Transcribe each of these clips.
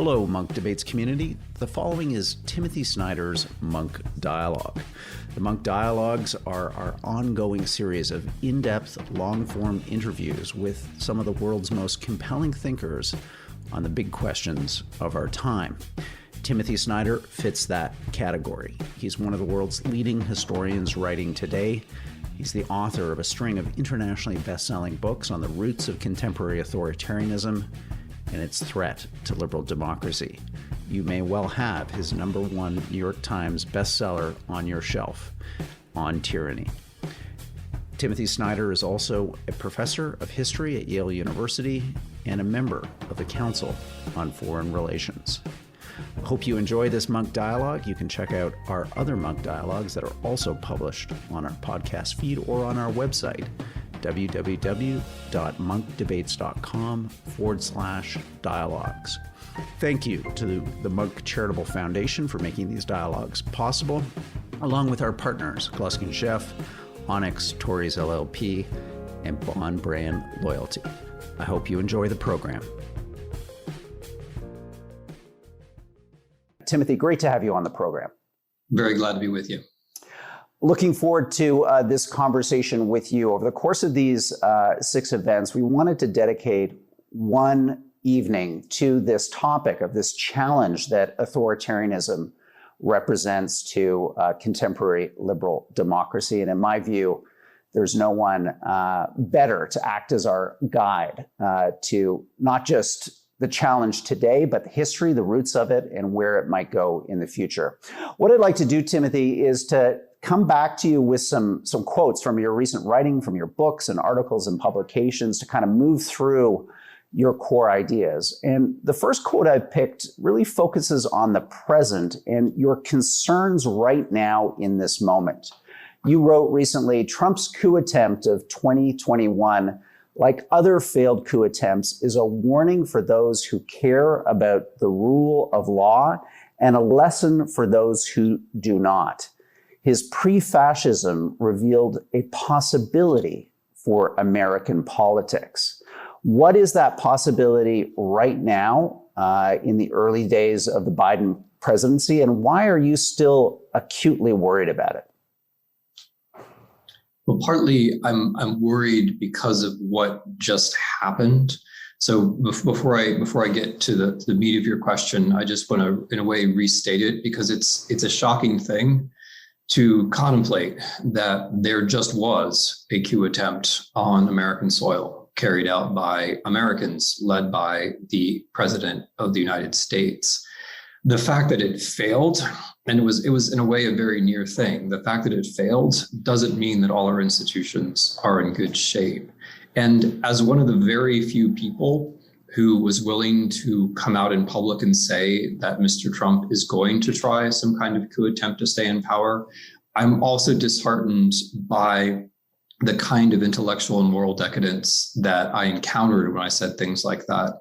Hello, Monk Debates community. The following is Timothy Snyder's Monk Dialogue. The Monk Dialogues are our ongoing series of in-depth, long-form interviews with some of the world's most compelling thinkers on the big questions of our time. Timothy Snyder fits that category. He's one of the world's leading historians writing today. He's the author of a string of internationally best-selling books on the roots of contemporary authoritarianism and its threat to liberal democracy. You may well have his #1 New York Times bestseller on your shelf, On Tyranny. Timothy Snyder is also a professor of history at Yale University and a member of the Council on Foreign Relations. I hope you enjoy this Monk Dialogue. You can check out our other Monk Dialogues that are also published on our podcast feed or on our website, www.monkdebates.com/dialogues. Thank you to the Monk Charitable Foundation for making these dialogues possible, along with our partners, Gluskin Sheff, Onyx, Torys LLP, and Bond Brand Loyalty. I hope you enjoy the program. Timothy, great to have you on the program. Very glad to be with you. Looking forward to this conversation with you. Over the course of these 6 events, we wanted to dedicate one evening to this topic of this challenge that authoritarianism represents to contemporary liberal democracy. And in my view, there's no one better to act as our guide to not just the challenge today, but the history, the roots of it, and where it might go in the future. What I'd like to do, Timothy, is to come back to you with some quotes from your recent writing, from your books and articles and publications to kind of move through your core ideas. And the first quote I picked really focuses on the present and your concerns right now in this moment. You wrote recently, Trump's coup attempt of 2021, like other failed coup attempts, is a warning for those who care about the rule of law and a lesson for those who do not. His pre-fascism revealed a possibility for American politics. What is that possibility right now in the early days of the Biden presidency, and why are you still acutely worried about it? Well, partly I'm worried because of what just happened. So before I get to the meat of your question, I just want to, in a way, restate it because it's a shocking thing to contemplate that there just was a coup attempt on American soil carried out by Americans, led by the President of the United States. The fact that it failed, and it was in a way a very near thing, the fact that it failed doesn't mean that all our institutions are in good shape. And as one of the very few people who was willing to come out in public and say that Mr. Trump is going to try some kind of coup attempt to stay in power, I'm also disheartened by the kind of intellectual and moral decadence that I encountered when I said things like that.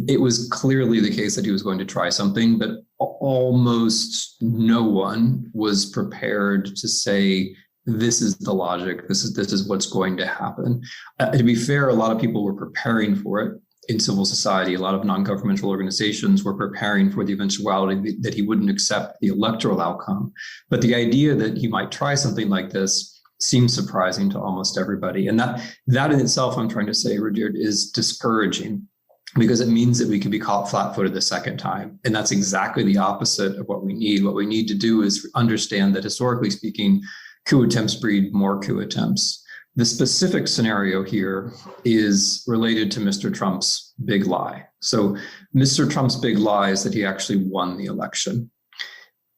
It was clearly the case that he was going to try something, but almost no one was prepared to say, this is the logic, this is what's going to happen. To be fair, a lot of people were preparing for it. In civil society, a lot of non-governmental organizations were preparing for the eventuality that he wouldn't accept the electoral outcome. But the idea that he might try something like this seems surprising to almost everybody. And that in itself, I'm trying to say, Rudyard, is discouraging because it means that we can be caught flat-footed the second time. And that's exactly the opposite of what we need. What we need to do is understand that historically speaking, coup attempts breed more coup attempts. The specific scenario here is related to Mr. Trump's big lie. So Mr. Trump's big lie is that he actually won the election.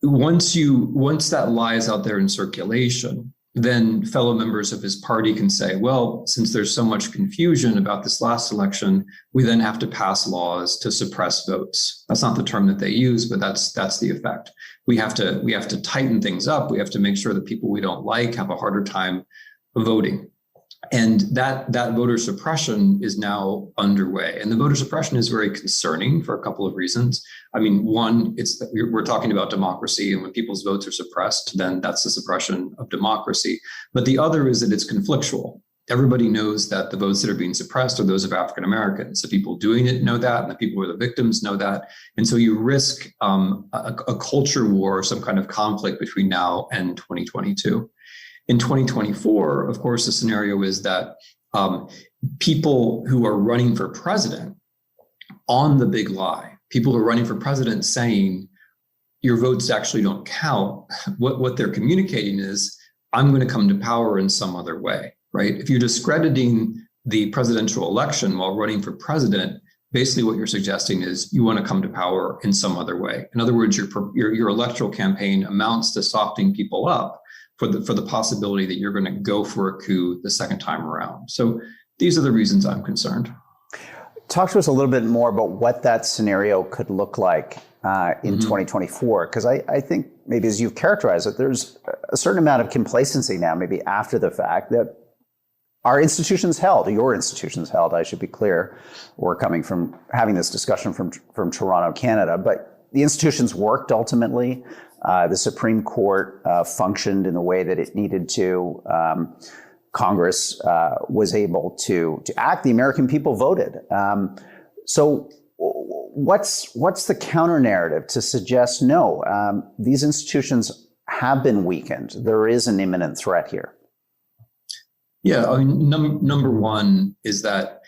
Once that lie is out there in circulation, then fellow members of his party can say, well, since there's so much confusion about this last election, we then have to pass laws to suppress votes. That's not the term that they use, but that's the effect. We have to tighten things up. We have to make sure that people we don't like have a harder time voting. And that voter suppression is now underway. And the voter suppression is very concerning for a couple of reasons. I mean, one, it's that we're talking about democracy, and when people's votes are suppressed, then that's the suppression of democracy. But the other is that it's conflictual. everybody knows that the votes that are being suppressed are those of African Americans. The people doing it know that, and the people who are the victims know that. And so you risk a culture war, some kind of conflict between now and 2022. In 2024, of course, the scenario is that people who are running for president on the big lie, people who are running for president saying your votes actually don't count, what they're communicating is, I'm going to come to power in some other way, right? If you're discrediting the presidential election while running for president, basically what you're suggesting is you want to come to power in some other way. In other words, your electoral campaign amounts to softening people up for the possibility that you're going to go for a coup the second time around. So these are the reasons I'm concerned. Talk to us a little bit more about what that scenario could look like in 2024, because I think maybe as you've characterized it, there's a certain amount of complacency now, maybe after the fact, that our institutions held, your institutions held, I should be clear. We're coming from having this discussion from Toronto, Canada, but the institutions worked ultimately. The Supreme Court functioned in the way that it needed to. Congress was able to act. The American people voted. So what's the counter narrative to suggest, no, these institutions have been weakened? There is an imminent threat here. Yeah, I mean, number one is that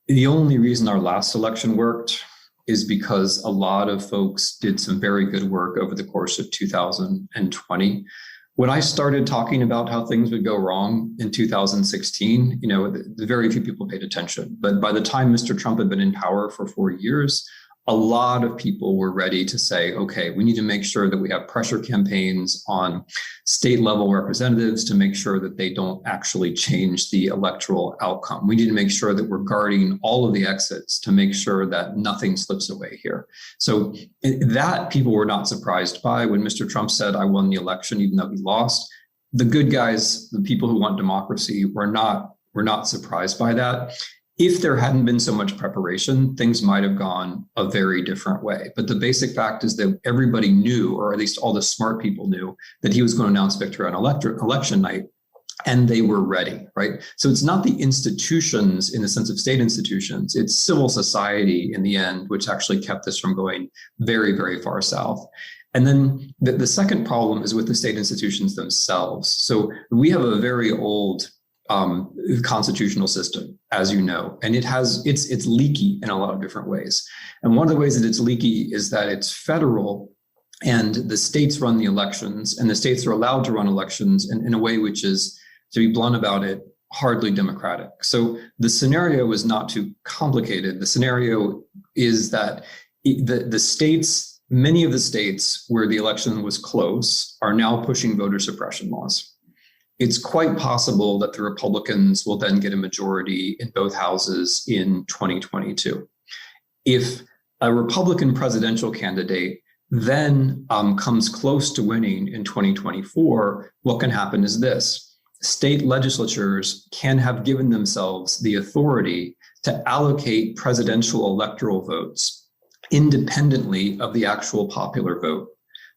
the only reason our last election worked is because a lot of folks did some very good work over the course of 2020. When I started talking about how things would go wrong in 2016, the very few people paid attention. But by the time Mr. Trump had been in power for 4 years, a lot of people were ready to say, okay, we need to make sure that we have pressure campaigns on state level representatives to make sure that they don't actually change the electoral outcome. We need to make sure that we're guarding all of the exits to make sure that nothing slips away here. So that people were not surprised by when Mr. Trump said, I won the election, even though he lost. The good guys, the people who want democracy, were not surprised by that. If there hadn't been so much preparation, things might have gone a very different way. But the basic fact is that everybody knew, or at least all the smart people knew, that he was going to announce victory on election night, and they were ready, right? So it's not the institutions in the sense of state institutions, it's civil society in the end, which actually kept this from going very, very far south. And then the second problem is with the state institutions themselves. So we have a very old constitutional system, as you know, and it's leaky in a lot of different ways. And one of the ways that it's leaky is that it's federal, and the states run the elections, and the states are allowed to run elections in a way which is, to be blunt about it, hardly democratic. So the scenario is not too complicated. The scenario is that the states, many of the states where the election was close, are now pushing voter suppression laws. It's quite possible that the Republicans will then get a majority in both houses in 2022. If a Republican presidential candidate then comes close to winning in 2024, what can happen is this. State legislatures can have given themselves the authority to allocate presidential electoral votes independently of the actual popular vote.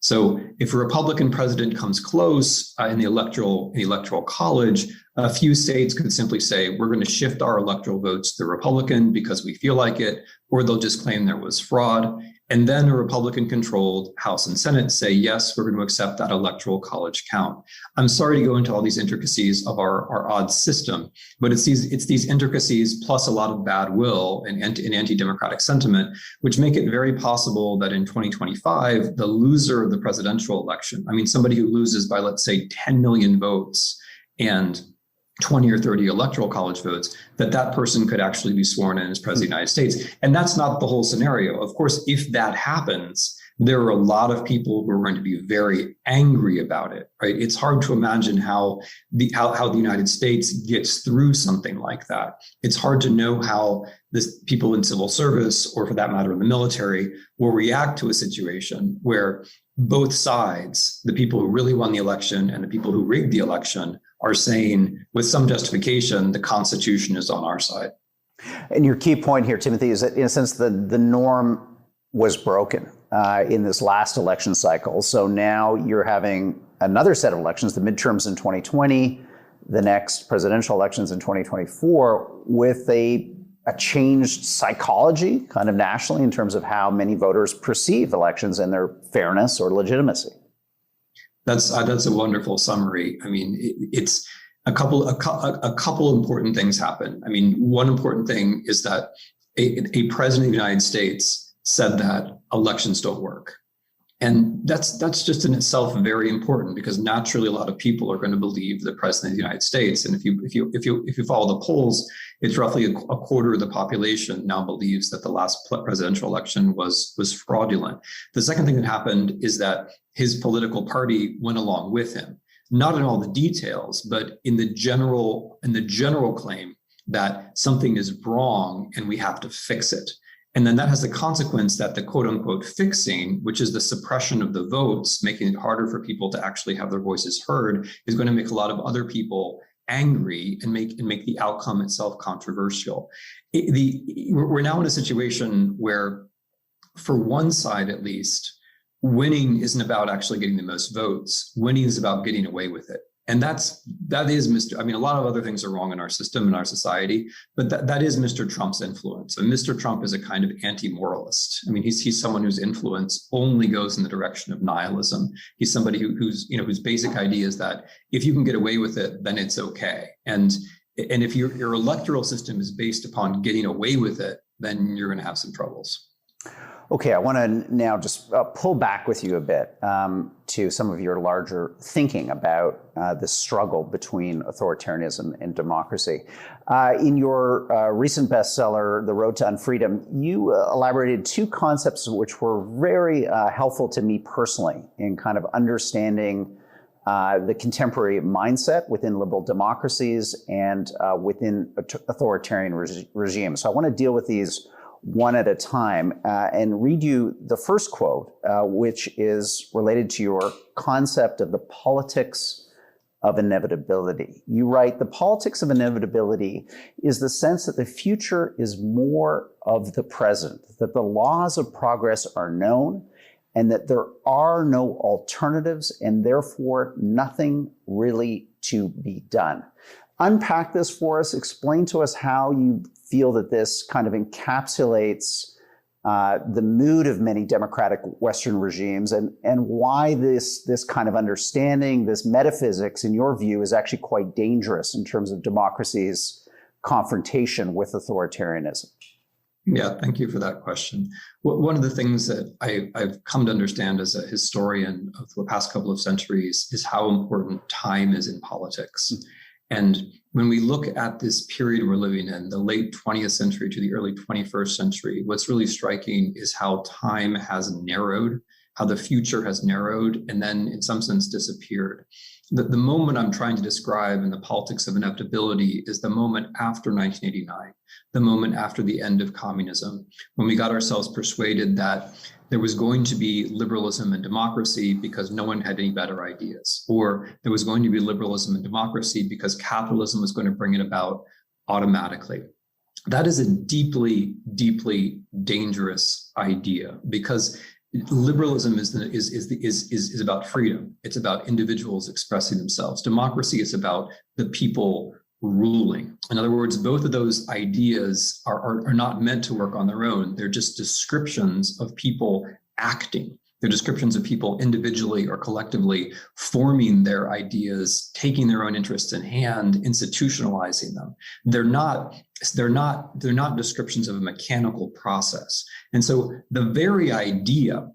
So if a Republican president comes close in the electoral college, a few states could simply say, we're going to shift our electoral votes to the Republican because we feel like it, or they'll just claim there was fraud. And then a Republican-controlled House and Senate say, yes, we're going to accept that electoral college count. I'm sorry to go into all these intricacies of our odd system, but it's these intricacies plus a lot of bad will and anti-democratic sentiment, which make it very possible that in 2025, the loser of the presidential election, I mean, somebody who loses by, let's say, 10 million votes and 20 or 30 electoral college votes, that person could actually be sworn in as president of the United States. And that's not the whole scenario. Of course, if that happens, there are a lot of people who are going to be very angry about it, right? It's hard to imagine how the United States gets through something like that. It's hard to know how people in civil service, or for that matter, in the military, will react to a situation where both sides, the people who really won the election and the people who rigged the election, are saying with some justification, the Constitution is on our side. And your key point here, Timothy, is that in a sense, the norm was broken in this last election cycle. So now you're having another set of elections, the midterms in 2020, the next presidential elections in 2024 with a changed psychology kind of nationally in terms of how many voters perceive elections and their fairness or legitimacy. That's a wonderful summary. I mean, it's a couple important things happen. I mean, one important thing is that a president of the United States said that elections don't work. And that's just in itself very important, because naturally a lot of people are going to believe the president of the United States. And if you follow the polls, it's roughly a quarter of the population now believes that the last presidential election was fraudulent. The second thing that happened is that his political party went along with him, not in all the details, but in the general claim that something is wrong and we have to fix it. And then that has the consequence that the quote unquote fixing, which is the suppression of the votes, making it harder for people to actually have their voices heard, is going to make a lot of other people angry and make the outcome itself controversial. We're now in a situation where, for one side at least, winning isn't about actually getting the most votes. Winning is about getting away with it. And that is Mr. I mean, a lot of other things are wrong in our system, in our society, but that is Mr. Trump's influence. And Mr. Trump is a kind of anti-moralist. I mean, he's someone whose influence only goes in the direction of nihilism. He's somebody whose basic idea is that if you can get away with it, then it's okay. And if your electoral system is based upon getting away with it, then you're going to have some troubles. Okay, I want to now just pull back with you a bit to some of your larger thinking about the struggle between authoritarianism and democracy. In your recent bestseller, The Road to Unfreedom, you elaborated two concepts which were very helpful to me personally in kind of understanding the contemporary mindset within liberal democracies and within authoritarian regimes. So I want to deal with these one at a time, and read you the first quote, which is related to your concept of the politics of inevitability. You write, "The politics of inevitability is the sense that the future is more of the present, that the laws of progress are known, and that there are no alternatives, and therefore nothing really to be done." Unpack this for us. Explain to us how you feel that this kind of encapsulates the mood of many democratic Western regimes, and why this kind of understanding, this metaphysics, in your view, is actually quite dangerous in terms of democracy's confrontation with authoritarianism. Yeah, thank you for that question. One of the things that I've come to understand as a historian of the past couple of centuries is how important time is in politics. And when we look at this period we're living in, the late 20th century to the early 21st century, what's really striking is how time has narrowed, how the future has narrowed, and then in some sense disappeared. The moment I'm trying to describe in the politics of inevitability is the moment after 1989, the moment after the end of communism, when we got ourselves persuaded that there was going to be liberalism and democracy because no one had any better ideas, or there was going to be liberalism and democracy because capitalism was going to bring it about automatically. That is a deeply, deeply dangerous idea, because liberalism is about freedom. It's about individuals expressing themselves. Democracy is about the people ruling. In other words, both of those ideas are not meant to work on their own. They're just descriptions of people acting. They're descriptions of people individually or collectively forming their ideas, taking their own interests in hand, institutionalizing them. They're not descriptions of a mechanical process. And so the very idea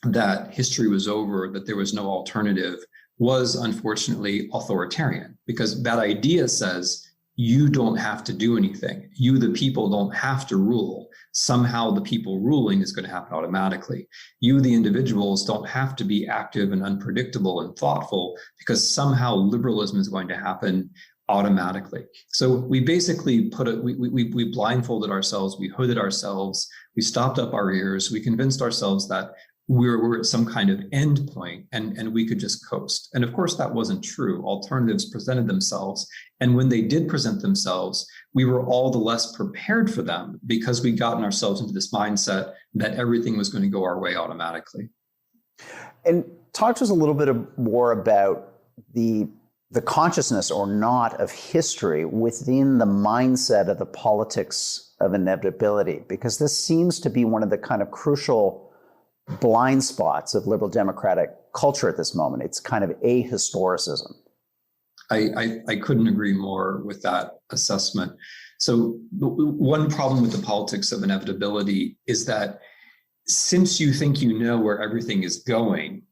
that history was over, that there was no alternative, was unfortunately authoritarian, because that idea says you don't have to do anything. You, the people, don't have to rule. Somehow the people ruling is going to happen automatically. You, the individuals, don't have to be active and unpredictable and thoughtful, because somehow liberalism is going to happen automatically. So we basically we blindfolded ourselves, we hooded ourselves, we stopped up our ears, we convinced ourselves that we're at some kind of end point and we could just coast. And of course, that wasn't true. Alternatives presented themselves. And when they did present themselves, we were all the less prepared for them because we'd gotten ourselves into this mindset that everything was going to go our way automatically. And talk to us a little bit more about the the consciousness or not of history within the mindset of the politics of inevitability, because this seems to be one of the kind of crucial blind spots of liberal democratic culture at this moment. It's kind of ahistoricism. I couldn't agree more with that assessment. So one problem with the politics of inevitability is that since you think you know where everything is going,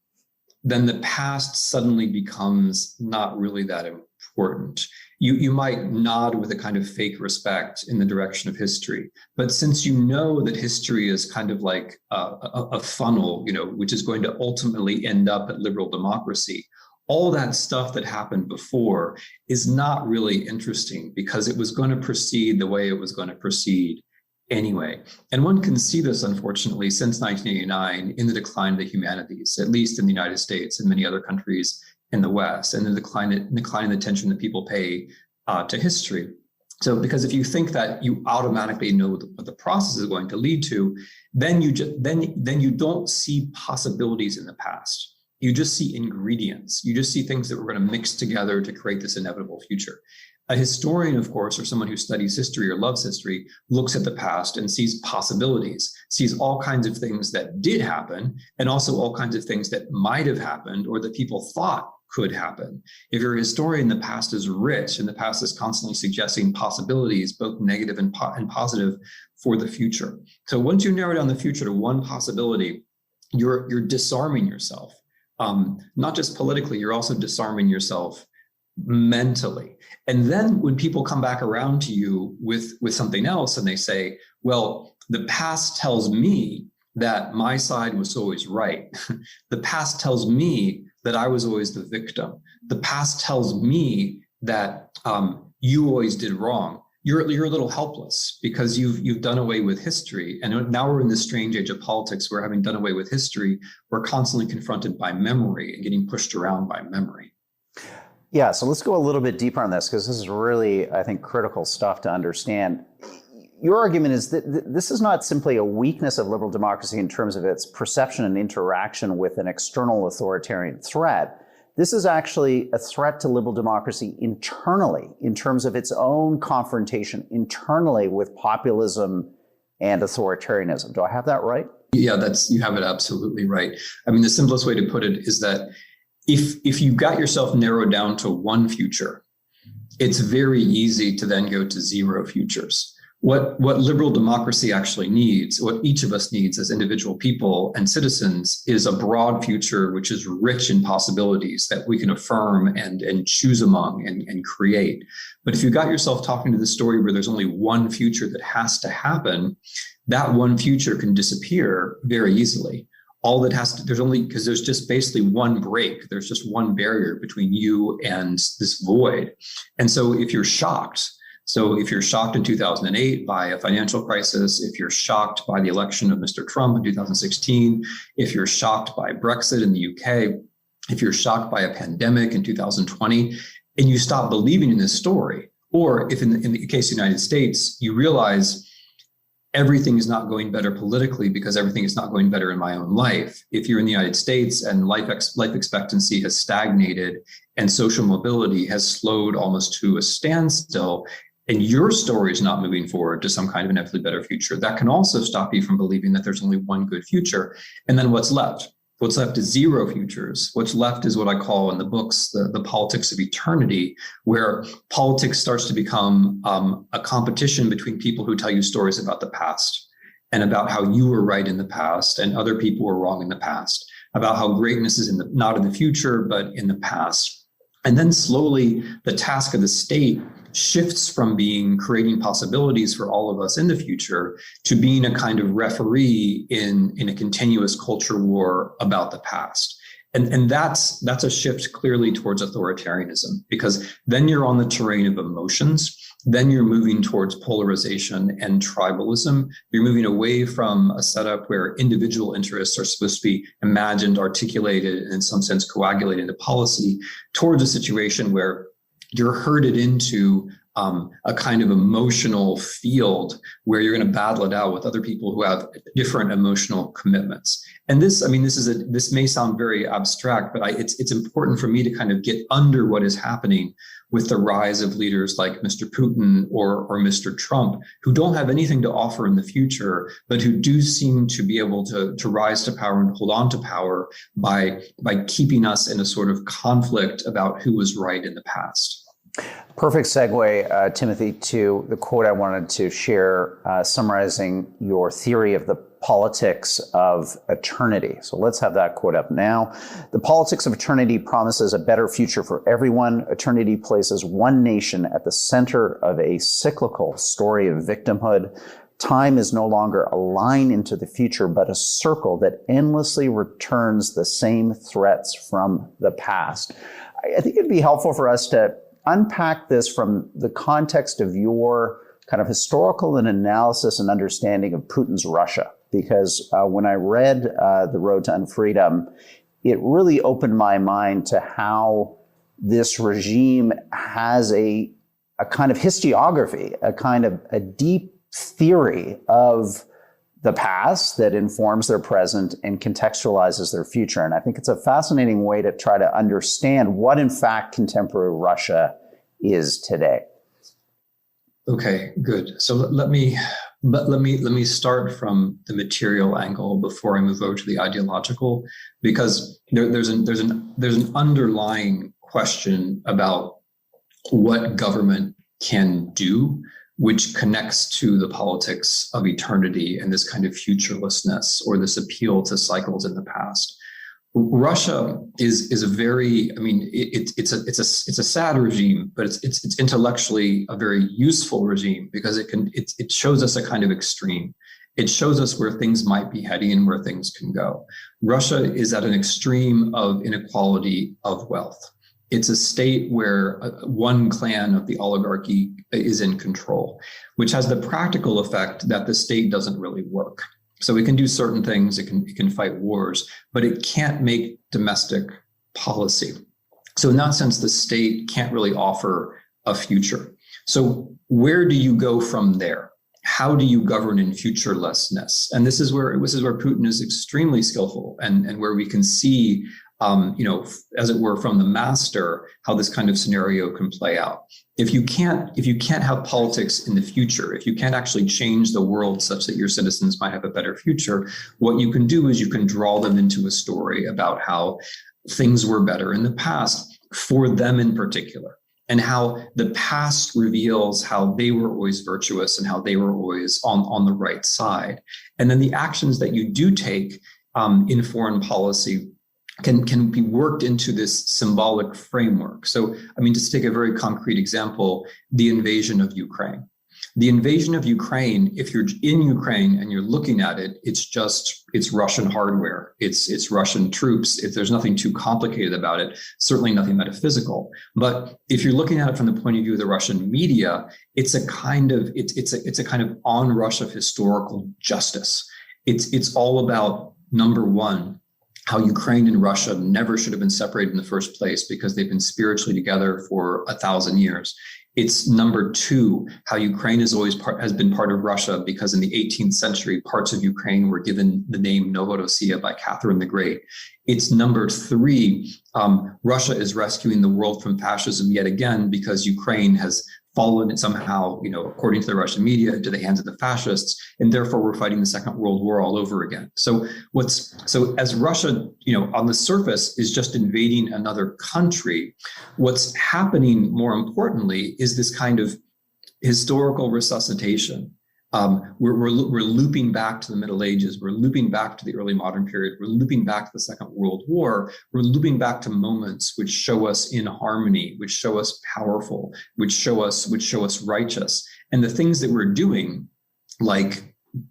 then the past suddenly becomes not really that important. You might nod with a kind of fake respect in the direction of history, but since you know that history is kind of like a funnel, which is going to ultimately end up at liberal democracy, all that stuff that happened before is not really interesting because it was going to proceed the way it was going to proceed anyway. And one can see this, unfortunately, since 1989 in the decline of the humanities, at least in the United States and many other countries in the West, and the decline in the attention that people pay to history. So because if you think that you automatically know what the process is going to lead to, then you don't see possibilities in the past. You just see ingredients. You just see things that we're going to mix together to create this inevitable future. A historian, of course, or someone who studies history or loves history, looks at the past and sees possibilities, sees all kinds of things that did happen, and also all kinds of things that might have happened or that people thought could happen. If you're a historian, the past is rich, and the past is constantly suggesting possibilities, both negative and positive, for the future. So once you narrow down the future to one possibility, you're disarming yourself. Not just politically, you're also disarming yourself mentally. And then when people come back around to you with something else and they say, well, the past tells me that my side was always right. The past tells me that I was always the victim. The past tells me that you always did wrong. You're a little helpless because you've done away with history. And now we're in this strange age of politics where, having done away with history, we're constantly confronted by memory and getting pushed around by memory. Yeah, so let's go a little bit deeper on this, because this is really, I think, critical stuff to understand. Your argument is that this is not simply a weakness of liberal democracy in terms of its perception and interaction with an external authoritarian threat. This is actually a threat to liberal democracy internally, in terms of its own confrontation internally with populism and authoritarianism. Do I have that right? Yeah, you have it absolutely right. I mean, the simplest way to put it is that if you got yourself narrowed down to one future, it's very easy to then go to zero futures. What liberal democracy actually needs, what each of us needs as individual people and citizens, is a broad future which is rich in possibilities that we can affirm and choose among and create. But if you got yourself talking to the story where there's only one future that has to happen, that one future can disappear very easily. All that has to, because there's just basically one break, there's just one barrier between you and this void. And so if you're shocked in 2008 by a financial crisis, if you're shocked by the election of Mr. Trump in 2016, if you're shocked by Brexit in the UK, if you're shocked by a pandemic in 2020, and you stop believing in this story, or if in the case of the United States, you realize everything is not going better politically because everything is not going better in my own life. If you're in the United States and life expectancy has stagnated and social mobility has slowed almost to a standstill, and your story is not moving forward to some kind of inevitably better future, that can also stop you from believing that there's only one good future. And then what's left? What's left is zero futures. What's left is what I call in the books the politics of eternity, where politics starts to become a competition between people who tell you stories about the past and about how you were right in the past and other people were wrong in the past, about how greatness is not in the future, but in the past. And then slowly the task of the state shifts from creating possibilities for all of us in the future to being a kind of referee in a continuous culture war about the past. And that's a shift clearly towards authoritarianism, because then you're on the terrain of emotions. Then you're moving towards polarization and tribalism. You're moving away from a setup where individual interests are supposed to be imagined, articulated, and in some sense coagulated into policy, towards a situation where you're herded into a kind of emotional field where you're going to battle it out with other people who have different emotional commitments. And this may sound very abstract, but it's important for me to kind of get under what is happening with the rise of leaders like Mr. Putin or Mr. Trump, who don't have anything to offer in the future, but who do seem to be able to rise to power and hold on to power by keeping us in a sort of conflict about who was right in the past. Perfect segue, Timothy, to the quote I wanted to share, summarizing your theory of the politics of eternity. So let's have that quote up now. The politics of eternity promises a better future for everyone. Eternity places one nation at the center of a cyclical story of victimhood. Time is no longer a line into the future, but a circle that endlessly returns the same threats from the past. I think it'd be helpful for us to unpack this from the context of your kind of historical and analysis and understanding of Putin's Russia. Because when I read The Road to Unfreedom, it really opened my mind to how this regime has a kind of historiography, a deep theory of the past that informs their present and contextualizes their future. And I think it's a fascinating way to try to understand what, in fact, contemporary Russia is today. Okay, good. So let me start from the material angle before I move over to the ideological, because there's an underlying question about what government can do, which connects to the politics of eternity and this kind of futurelessness or this appeal to cycles in the past. Russia is a very, it's a sad regime, but it's intellectually a very useful regime because it shows us a kind of extreme. It shows us where things might be heading and where things can go. Russia is at an extreme of inequality of wealth. It's a state where one clan of the oligarchy is in control, which has the practical effect that the state doesn't really work. So it can do certain things, it can fight wars, but it can't make domestic policy. So in that sense, the state can't really offer a future. So where do you go from there? How do you govern in futurelessness? And this is where Putin is extremely skillful and where we can see as it were, from the master, how this kind of scenario can play out. If you can't have politics in the future, if you can't actually change the world such that your citizens might have a better future, what you can do is you can draw them into a story about how things were better in the past for them in particular, and how the past reveals how they were always virtuous and how they were always on the right side. And then the actions that you do take in foreign policy can be worked into this symbolic framework. So, just to take a very concrete example, the invasion of Ukraine. The invasion of Ukraine, if you're in Ukraine and you're looking at it, it's Russian hardware, it's Russian troops. There's nothing too complicated about it, certainly nothing metaphysical. But if you're looking at it from the point of view of the Russian media, it's a kind of onrush of historical justice. It's all about, number one, how Ukraine and Russia never should have been separated in the first place because they've been spiritually together for 1,000 years. It's number two, how Ukraine has been part of Russia because in the 18th century, parts of Ukraine were given the name Novorossiya by Catherine the Great. It's number three, Russia is rescuing the world from fascism yet again because Ukraine has fallen somehow, according to the Russian media, into the hands of the fascists, and therefore we're fighting the Second World War all over again. So as Russia, on the surface is just invading another country, what's happening more importantly is this kind of historical resuscitation. We're looping back to the Middle Ages. We're looping back to the early modern period. We're looping back to the Second World War. We're looping back to moments which show us in harmony, which show us powerful, which show us righteous. And the things that we're doing, like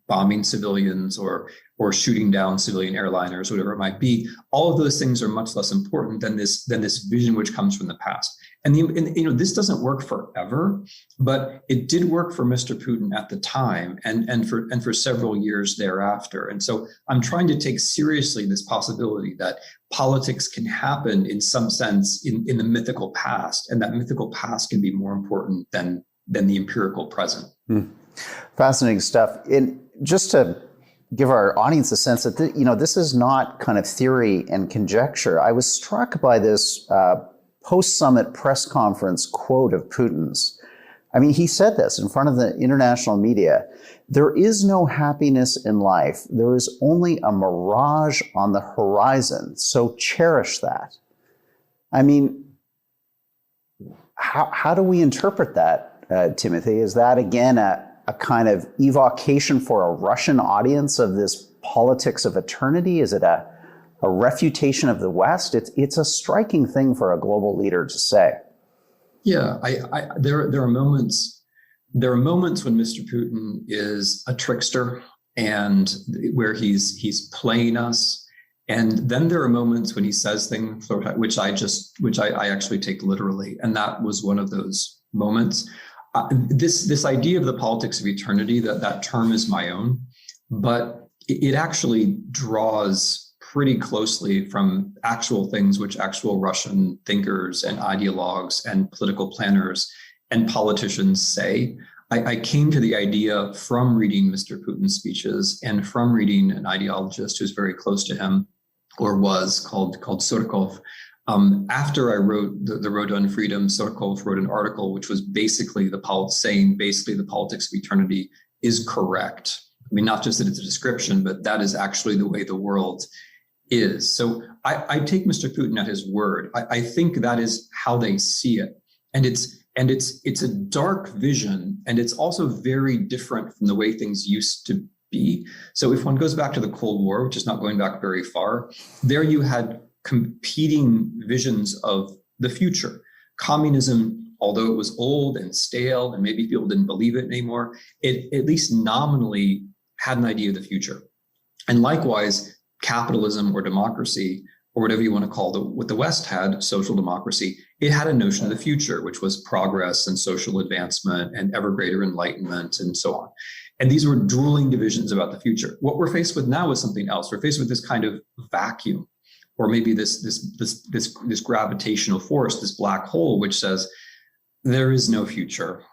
bombing civilians or shooting down civilian airliners, whatever it might be, all of those things are much less important than this vision which comes from the past. And this doesn't work forever, but it did work for Mr. Putin at the time and for several years thereafter. And so I'm trying to take seriously this possibility that politics can happen in some sense in the mythical past, and that mythical past can be more important than than the empirical present. Fascinating stuff. And just to give our audience a sense that this is not kind of theory and conjecture. I was struck by this post-summit press conference quote of Putin's. I mean, he said this in front of the international media. There is no happiness in life. There is only a mirage on the horizon. So cherish that. I mean, how do we interpret that, Timothy? Is that, again, a kind of evocation for a Russian audience of this politics of eternity? Is it a refutation of the West? It's a striking thing for a global leader to say. Yeah, there are moments when Mr. Putin is a trickster and where he's playing us, and then there are moments when he says things which I actually take literally, and that was one of those moments. This idea of the politics of eternity, that term is my own, but it actually draws pretty closely from actual things which actual Russian thinkers and ideologues and political planners and politicians say. I came to the idea from reading Mr. Putin's speeches and from reading an ideologist who's very close to him, or was, called Surkov. After I wrote the Road to Unfreedom, Surkov wrote an article which was basically the politics of eternity is correct. I mean, not just that it's a description, but that is actually the way the world is. So I take Mr. Putin at his word. I think that is how they see it. And it's a dark vision, and it's also very different from the way things used to be. So if one goes back to the Cold War, which is not going back very far, there you had competing visions of the future. Communism, although it was old and stale and maybe people didn't believe it anymore, it at least nominally had an idea of the future. And likewise, capitalism or democracy, or whatever you want to call what the West had, social democracy, it had a notion of the future, which was progress and social advancement and ever greater enlightenment and so on. And these were dueling divisions about the future. What we're faced with now is something else. We're faced with this kind of vacuum, or maybe this gravitational force, this black hole, which says there is no future,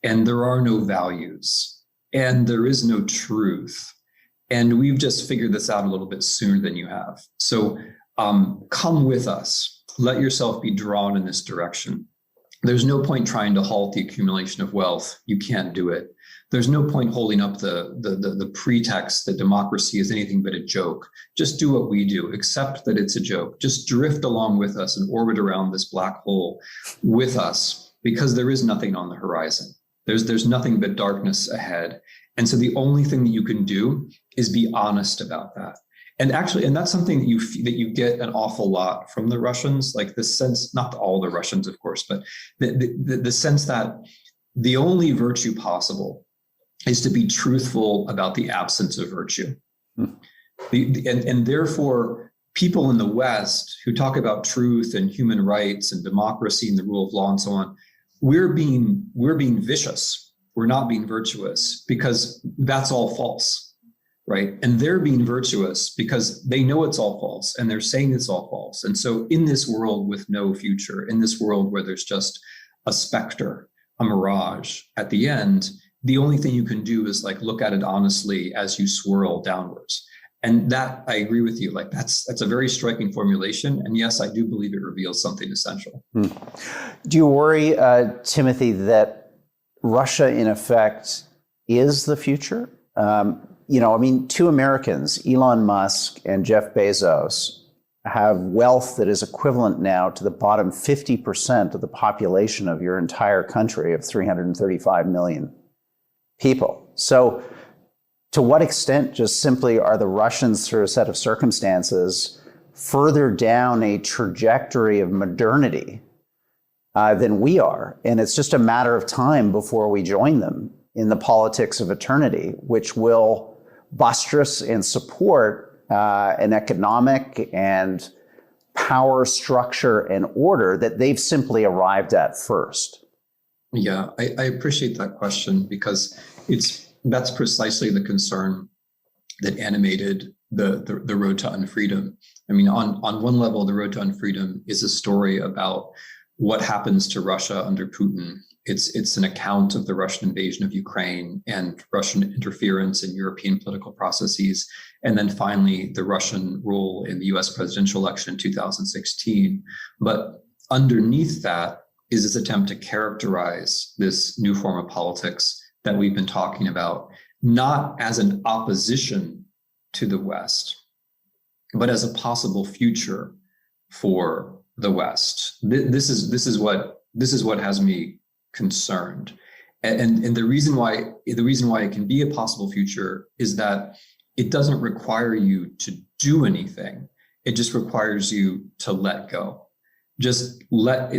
and there are no values, and there is no truth. And we've just figured this out a little bit sooner than you have. So come with us. Let yourself be drawn in this direction. There's no point trying to halt the accumulation of wealth. You can't do it. There's no point holding up the pretext that democracy is anything but a joke. Just do what we do, accept that it's a joke. Just drift along with us and orbit around this black hole with us, because there is nothing on the horizon. There's nothing but darkness ahead. And so the only thing that you can do is be honest about that. And that's something that you get an awful lot from the Russians, like the sense, not all the Russians, of course, but the sense that the only virtue possible is to be truthful about the absence of virtue. And therefore, people in the West who talk about truth and human rights and democracy and the rule of law and so on, we're being vicious. We're not being virtuous, because that's all false, right? And they're being virtuous because they know it's all false, and they're saying it's all false. And so in this world with no future, in this world where there's just a specter, a mirage at the end, the only thing you can do is look at it honestly as you swirl downwards. And that, I agree with you, that's a very striking formulation. And yes, I do believe it reveals something essential. Do you worry, Timothy, that Russia, in effect, is the future? Two Americans, Elon Musk and Jeff Bezos, have wealth that is equivalent now to the bottom 50% of the population of your entire country of 335 million people. So to what extent just simply are the Russians, through a set of circumstances, further down a trajectory of modernity than we are? And it's just a matter of time before we join them in the politics of eternity, which will buttress and support an economic and power structure and order that they've simply arrived at first. Yeah, I appreciate that question, because that's precisely the concern that animated the Road to Unfreedom. I mean, on one level, the Road to Unfreedom is a story about what happens to Russia under Putin. It's an account of the Russian invasion of Ukraine and Russian interference in European political processes. And then finally, the Russian role in the US presidential election in 2016. But underneath that is this attempt to characterize this new form of politics that we've been talking about, not as an opposition to the West, but as a possible future for the West. This is what has me concerned, and the reason why it can be a possible future is that it doesn't require you to do anything. It just requires you to let go. Just let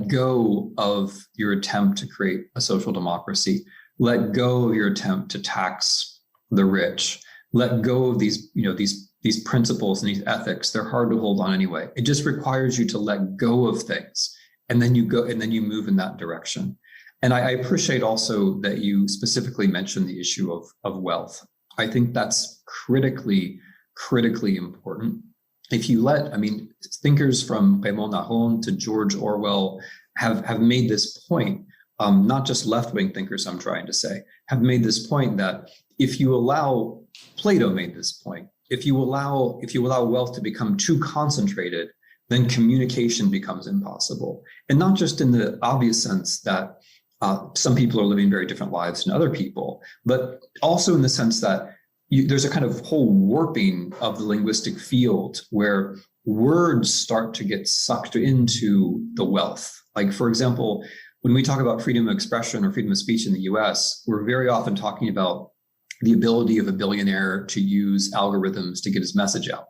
go of your attempt to create a social democracy. Let go of your attempt to tax the rich. Let go of these principles and these ethics. They're hard to hold on anyway. It just requires you to let go of things, and then you move in that direction. And I appreciate also that you specifically mentioned the issue of wealth. I think that's critically important. If you thinkers from Raymond Aron to George Orwell have made this point, not just left-wing thinkers, I'm trying to say, have made this point that if you allow, Plato made this point, if you allow wealth to become too concentrated, then communication becomes impossible. And not just in the obvious sense that some people are living very different lives than other people, but also in the sense that there's a kind of whole warping of the linguistic field where words start to get sucked into the wealth. Like, for example, when we talk about freedom of expression or freedom of speech in the US, we're very often talking about the ability of a billionaire to use algorithms to get his message out.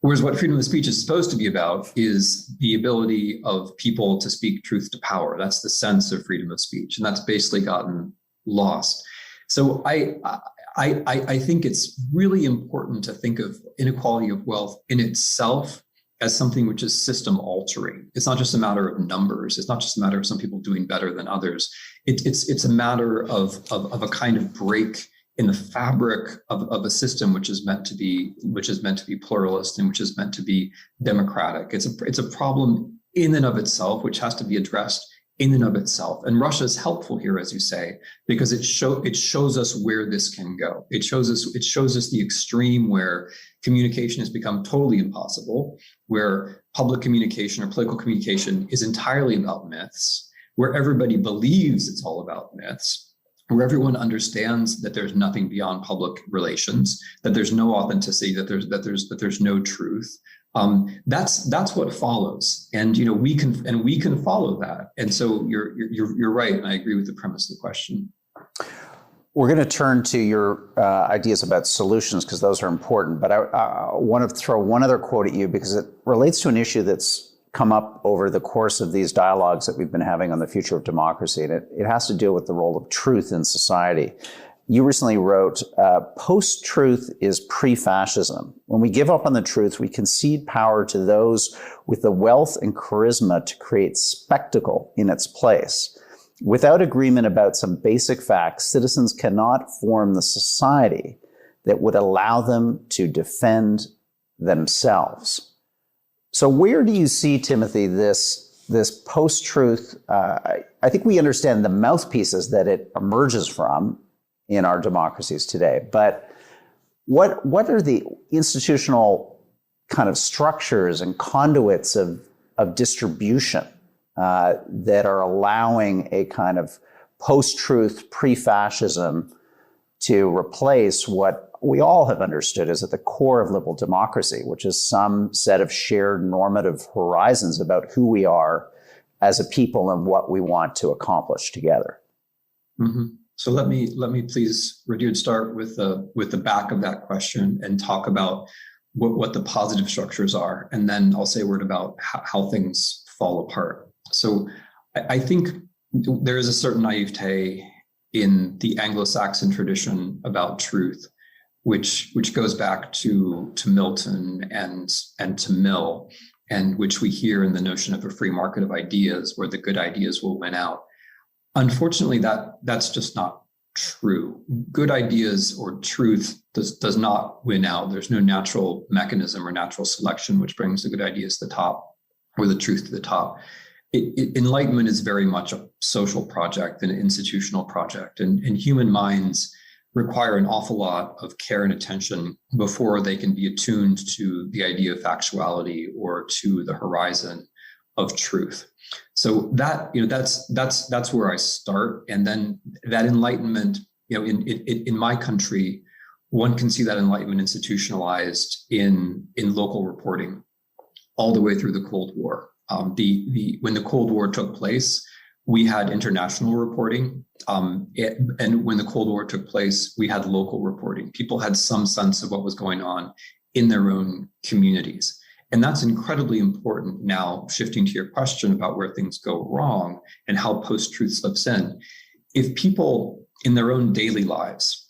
Whereas what freedom of speech is supposed to be about is the ability of people to speak truth to power. That's the sense of freedom of speech. And that's basically gotten lost. So I think it's really important to think of inequality of wealth in itself as something which is system altering. It's not just a matter of numbers. It's not just a matter of some people doing better than others. It's a matter of a kind of break in the fabric of a system which is meant to be pluralist and which is meant to be democratic. It's a problem in and of itself, which has to be addressed in and of itself. And Russia is helpful here, as you say, because it shows us where this can go. It shows us the extreme where communication has become totally impossible, where public communication or political communication is entirely about myths, where everybody believes it's all about myths, where everyone understands that there's nothing beyond public relations, that there's no authenticity, that there's no truth. That's what follows, and we can follow that. And so you're right, and I agree with the premise of the question. We're going to turn to your ideas about solutions because those are important. But I want to throw one other quote at you because it relates to an issue that's come up over the course of these dialogues that we've been having on the future of democracy. And it has to do with the role of truth in society. You recently wrote, post-truth is pre-fascism. When we give up on the truth, we concede power to those with the wealth and charisma to create spectacle in its place. Without agreement about some basic facts, citizens cannot form the society that would allow them to defend themselves. So where do you see, Timothy, this post-truth? I think we understand the mouthpieces that it emerges from in our democracies today, but what are the institutional kind of structures and conduits of distribution that are allowing a kind of post-truth, pre-fascism to replace what we all have understood is at the core of liberal democracy, which is some set of shared normative horizons about who we are as a people and what we want to accomplish together. Mm-hmm. So let me please, Rudyard, start with the back of that question and talk about what the positive structures are, and then I'll say a word about how things fall apart. So I think there is a certain naivete in the Anglo-Saxon tradition about truth, which goes back to Milton and to Mill, and which we hear in the notion of a free market of ideas, where the good ideas will win out. Unfortunately, that's just not true. Good ideas or truth does not win out. There's no natural mechanism or natural selection which brings the good ideas to the top or the truth to the top. Enlightenment is very much a social project, an institutional project, and human minds require an awful lot of care and attention before they can be attuned to the idea of factuality or to the horizon of truth. So that's where I start, and then that enlightenment, in my country, one can see that enlightenment institutionalized in local reporting all the way through the Cold War. When the Cold War took place, we had international reporting, and when the Cold War took place, we had local reporting. People had some sense of what was going on in their own communities. And that's incredibly important now, shifting to your question about where things go wrong and how post-truth slips in. If people in their own daily lives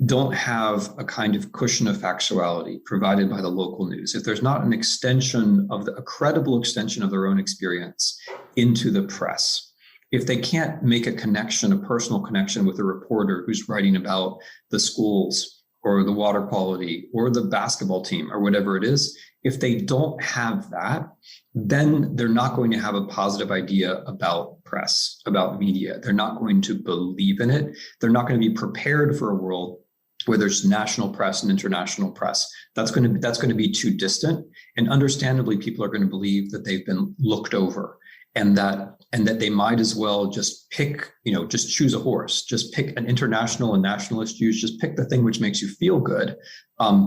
don't have a kind of cushion of factuality provided by the local news, if there's not a credible extension of their own experience into the press, if they can't make a personal connection with a reporter who's writing about the schools or the water quality or the basketball team or whatever it is, if they don't have that, then they're not going to have a positive idea about press, about media. They're not going to believe in it. They're not going to be prepared for a world where there's national press and international press. That's going to be too distant. And understandably, people are going to believe that they've been looked over, and that they might as well just pick, just choose a horse, just pick an international and nationalist use, just pick the thing which makes you feel good,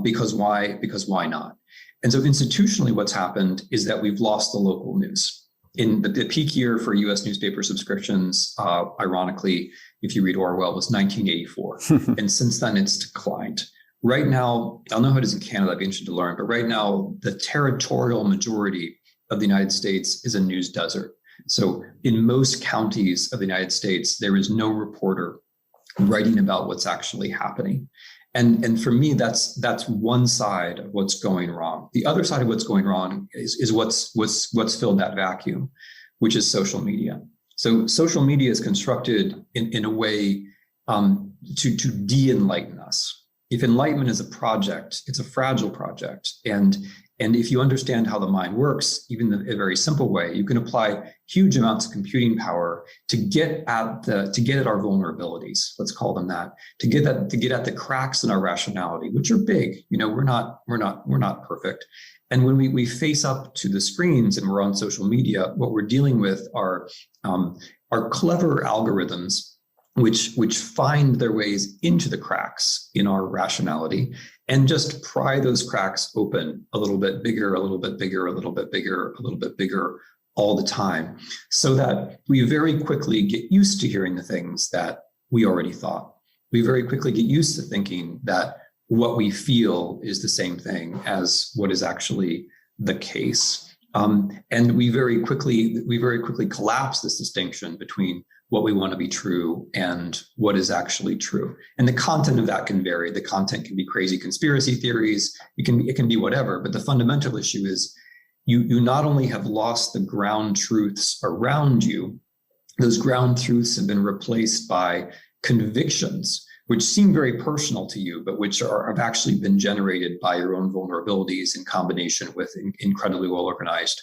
because why not? And so institutionally, what's happened is that we've lost the local news. In the peak year for US newspaper subscriptions, ironically, if you read Orwell, was 1984. And since then, it's declined. Right now, I don't know how it is in Canada, I'd be interested to learn, but right now, the territorial majority of the United States is a news desert. So in most counties of the United States, there is no reporter writing about what's actually happening. And for me, that's one side of what's going wrong. The other side of what's going wrong is what's filled that vacuum, which is social media. So social media is constructed in a way to de-enlighten us. If enlightenment is a project, it's a fragile project. And if you understand how the mind works, even in a very simple way, you can apply huge amounts of computing power to get at our vulnerabilities. Let's call them that. To get at the cracks in our rationality, which are big. We're not perfect. And when we face up to the screens and we're on social media, what we're dealing with are clever algorithms which find their ways into the cracks in our rationality and just pry those cracks open a little bit bigger, a little bit bigger, a little bit bigger, a little bit bigger all the time, so that we very quickly get used to hearing the things that we already thought. We very quickly get used to thinking that what we feel is the same thing as what is actually the case. And we very quickly collapse this distinction between what we want to be true and what is actually true. And the content of that can vary. The content can be crazy conspiracy theories. It can be whatever. But the fundamental issue is you not only have lost the ground truths around you, those ground truths have been replaced by convictions, which seem very personal to you, but which have actually been generated by your own vulnerabilities in combination with incredibly well-organized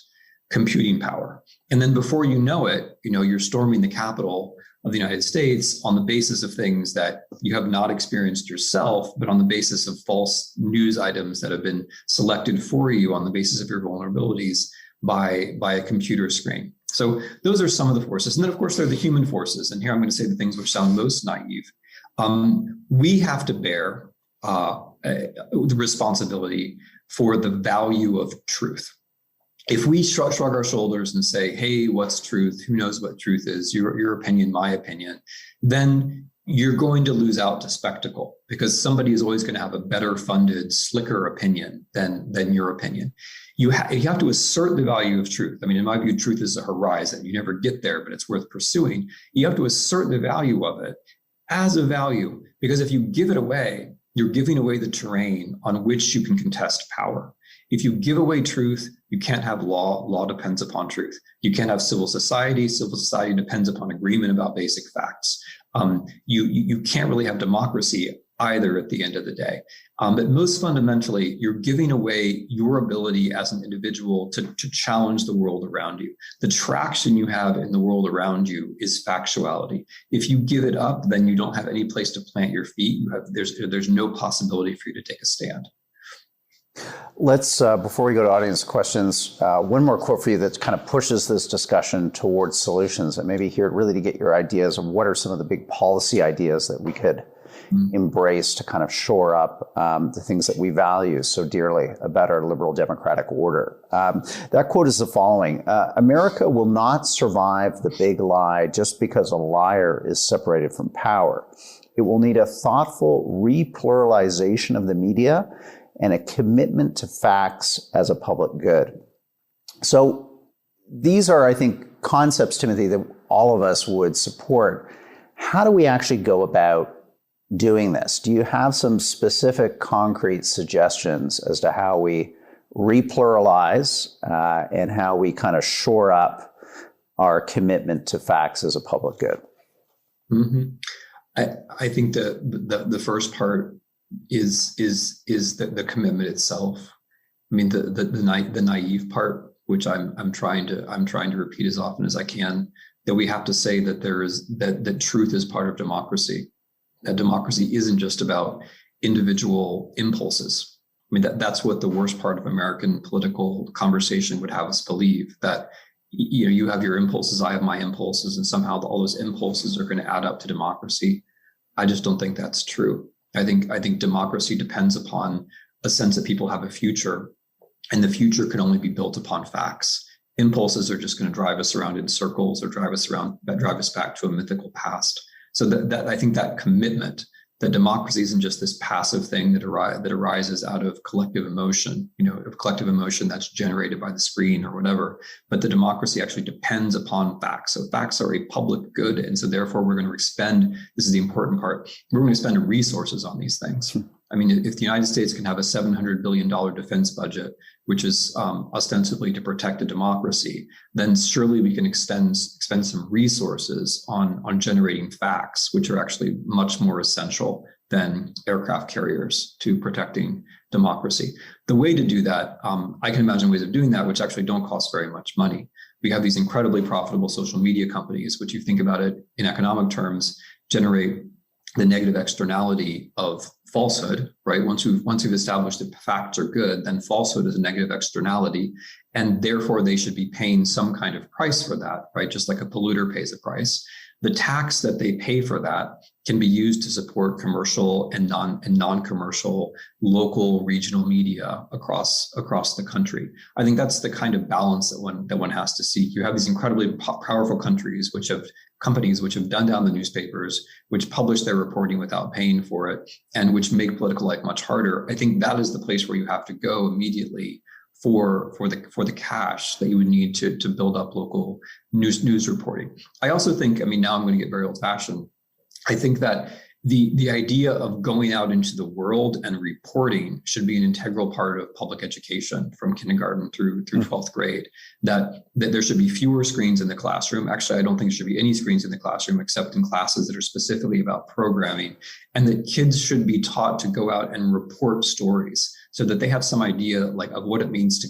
computing power. And then before you know it, you're storming the Capitol of the United States on the basis of things that you have not experienced yourself, but on the basis of false news items that have been selected for you on the basis of your vulnerabilities by a computer screen. So those are some of the forces. And then, of course, there are the human forces. And here I'm going to say the things which sound most naive. We have to bear the responsibility for the value of truth. If we shrug our shoulders and say, hey, what's truth? Who knows what truth is? Your opinion, my opinion, then you're going to lose out to spectacle, because somebody is always going to have a better funded, slicker opinion than your opinion. You have to assert the value of truth. I mean, in my view, truth is a horizon. You never get there, but it's worth pursuing. You have to assert the value of it as a value, because if you give it away, you're giving away the terrain on which you can contest power. If you give away truth, you can't have law. Law depends upon truth. You can't have civil society. Civil society depends upon agreement about basic facts. You can't really have democracy either at the end of the day. But most fundamentally, you're giving away your ability as an individual to challenge the world around you. The traction you have in the world around you is factuality. If you give it up, then you don't have any place to plant your feet. There's no possibility for you to take a stand. Let's, before we go to audience questions, one more quote for you that kind of pushes this discussion towards solutions, and maybe here really to get your ideas of what are some of the big policy ideas that we could embrace to kind of shore up the things that we value so dearly, a better liberal democratic order. That quote is the following: America will not survive the big lie just because a liar is separated from power. It will need a thoughtful repluralization of the media and a commitment to facts as a public good. So these are, I think, concepts, Timothy, that all of us would support. How do we actually go about doing this? Do you have some specific concrete suggestions as to how we repluralize and how we kind of shore up our commitment to facts as a public good? Mm-hmm. I think the first part is the commitment itself. I mean, the naive part, which I'm trying to repeat as often as I can, that we have to say that that truth is part of democracy. That democracy isn't just about individual impulses. I mean, that's what the worst part of American political conversation would have us believe, that you have your impulses, I have my impulses, and somehow all those impulses are going to add up to democracy. I just don't think that's true. I think democracy depends upon a sense that people have a future, and the future can only be built upon facts. Impulses are just going to drive us around in circles or drive us back to a mythical past. So that I think that commitment that democracy isn't just this passive thing that arises out of collective emotion, of collective emotion that's generated by the screen or whatever, but the democracy actually depends upon facts. So facts are a public good. And so therefore we're going to expend, this is the important part, we're going to spend resources on these things. I mean, if the United States can have a $700 billion defense budget, which is ostensibly to protect a democracy, then surely we can expend some resources on generating facts, which are actually much more essential than aircraft carriers to protecting democracy. The way to do that, I can imagine ways of doing that, which actually don't cost very much money. We have these incredibly profitable social media companies, which, you think about it in economic terms, generate the negative externality of falsehood, right? Once we've established that facts are good, then falsehood is a negative externality, and therefore they should be paying some kind of price for that, right? Just like a polluter pays a price. The tax that they pay for that can be used to support commercial and non-commercial local regional media across the country. I think that's the kind of balance that one has to seek. You have these incredibly powerful companies which have done down the newspapers, which publish their reporting without paying for it, and which make political life much harder. I think that is the place where you have to go immediately for the cash that you would need to build up local news reporting. I also think, now I'm going to get very old-fashioned. I think that the idea of going out into the world and reporting should be an integral part of public education from kindergarten through 12th grade, that there should be fewer screens in the classroom. Actually, I don't think there should be any screens in the classroom except in classes that are specifically about programming, and that kids should be taught to go out and report stories so that they have some idea of what it means to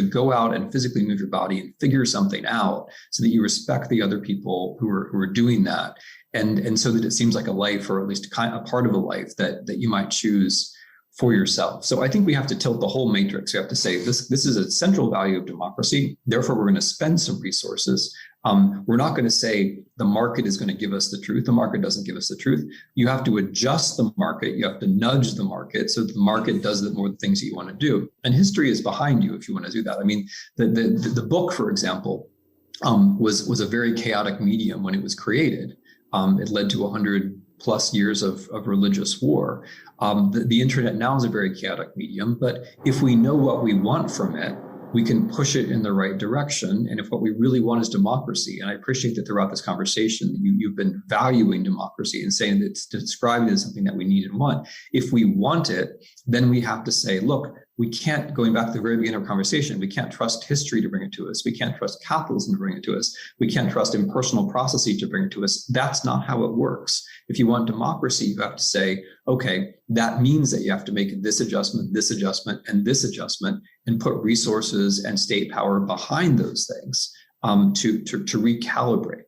go out and physically move your body and figure something out, so that you respect the other people who are doing that. And so that it seems like a life, or at least a part of a life that you might choose for yourself. So I think we have to tilt the whole matrix. We have to say this is a central value of democracy. Therefore, we're going to spend some resources. We're not going to say the market is going to give us the truth. The market doesn't give us the truth. You have to adjust the market. You have to nudge the market so that the market does the more things that you want to do. And history is behind you if you want to do that. The book, for example, was a very chaotic medium when it was created. It led to 100+ years of religious war. The internet now is a very chaotic medium, but if we know what we want from it, we can push it in the right direction. And if what we really want is democracy, and I appreciate that throughout this conversation, you've been valuing democracy and saying that it's described as something that we need and want. If we want it, then we have to say, look, we can't, going back to the very beginning of our conversation, we can't trust history to bring it to us. We can't trust capitalism to bring it to us. We can't trust impersonal processes to bring it to us. That's not how it works. If you want democracy, you have to say, okay, that means that you have to make this adjustment, and this adjustment, and put resources and state power behind those things to recalibrate.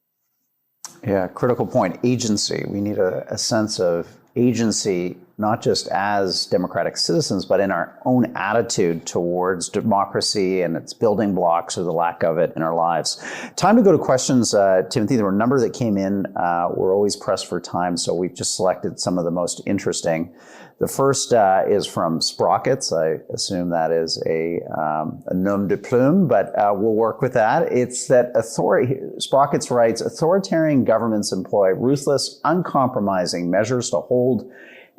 Yeah, critical point. Agency. We need a sense of agency, not just as democratic citizens, but in our own attitude towards democracy and its building blocks or the lack of it in our lives. Time to go to questions, Timothy. There were a number that came in. We're always pressed for time, so we've just selected some of the most interesting. The first is from Sprockets. I assume that is a nom de plume, but we'll work with that. It's that Sprockets writes, authoritarian governments employ ruthless, uncompromising measures to hold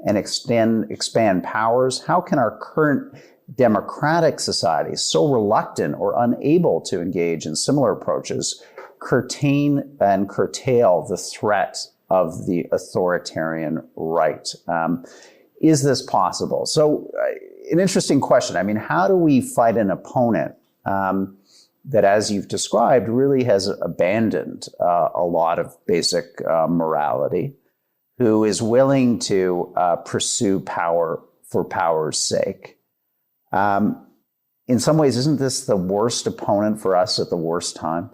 and expand powers. How can our current democratic society, so reluctant or unable to engage in similar approaches, curtail the threat of the authoritarian right? Is this possible? So an interesting question. I mean, how do we fight an opponent that, as you've described, really has abandoned a lot of basic morality, who is willing to pursue power for power's sake? In some ways, isn't this the worst opponent for us at the worst time?